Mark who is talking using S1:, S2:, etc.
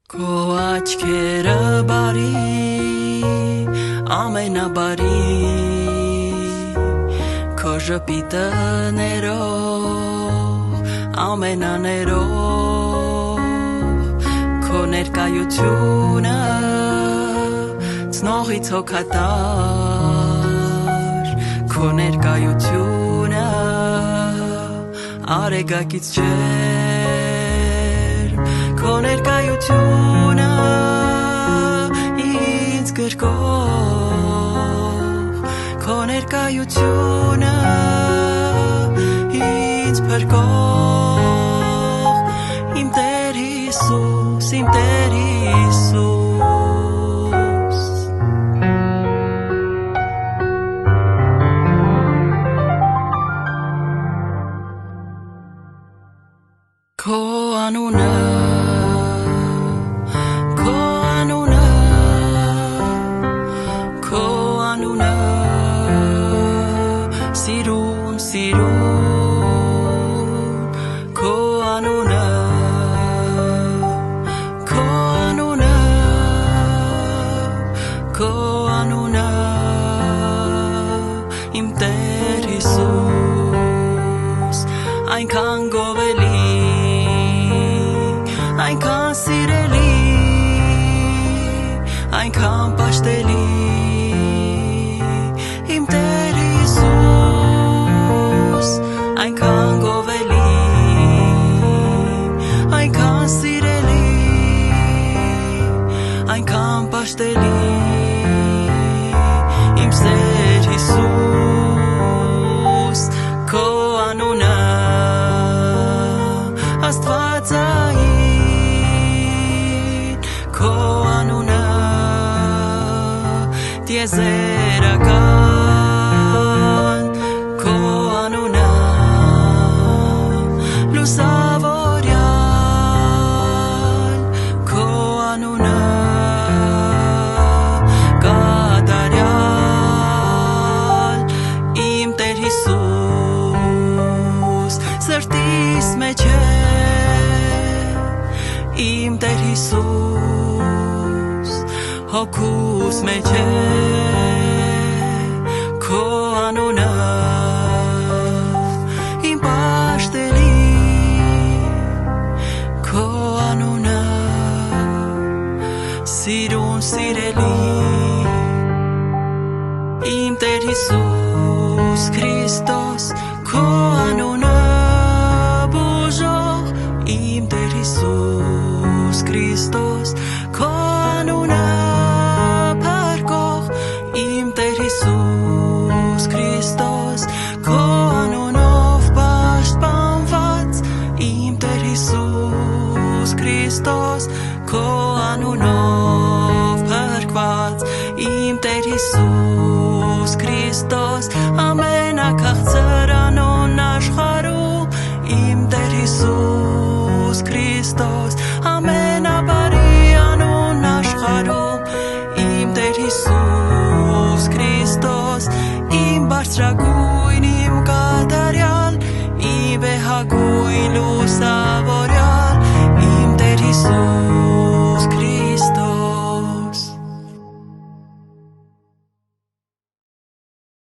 S1: Քո աչքերը բարի, ամենաբարի, քո ժպիտը ներող, ամենաներող, քո ներկայությունը ծնողից հոգատար, քո ներկայությունը արեգակից ջերմ, քո ներկայությունը ինձ գրկող, քո ներկայությունը ինձ փրկող, իմ Տեր Հիսուս, իմ Տեր Հիսուս։ Քո անունը, քո անունը, քո անունը, սիրուն, սիրուն, քո անունը, քո անունը, քո անունը, իմ Տեր Հիսուս, այնքան գովելի, այնքան սիրելի, այնքան պաշտելի, իմ Տեր Հիսուս, այնքան գովելի, այնքան սիրելի, այնքան պաշտելի, իմ Տեր Հիսուս, քո անունը Աստվածային, քո անունը տիեզերական, քո անունը լուսավորյալ, քո անունը կատարյալ, իմ Տեր Հիսուս, սրտիս մեջ է, իմ Տեր Հիսուս, հոգուս մեջ է, քո անունը իմ պաշտելի, քո անունը սիրուն սիրելի, իմ Տեր Հիսուս Քրիստոս, քո անունը բուժող, իմ Տեր Հիսուս Քրիստոս, քո անունը փրկող, իմ Տեր Հիսուս Քրիստոս, քո անունով պաշտպանված, իմ Տեր Հիսուս Քրիստոս, քո անունով փրկված, իմ Տեր Հիսուս Քրիստոս, ամենաքաղցր անուն աշխարհում, իմ Տեր Հիսուս Քրիստոս, ամեն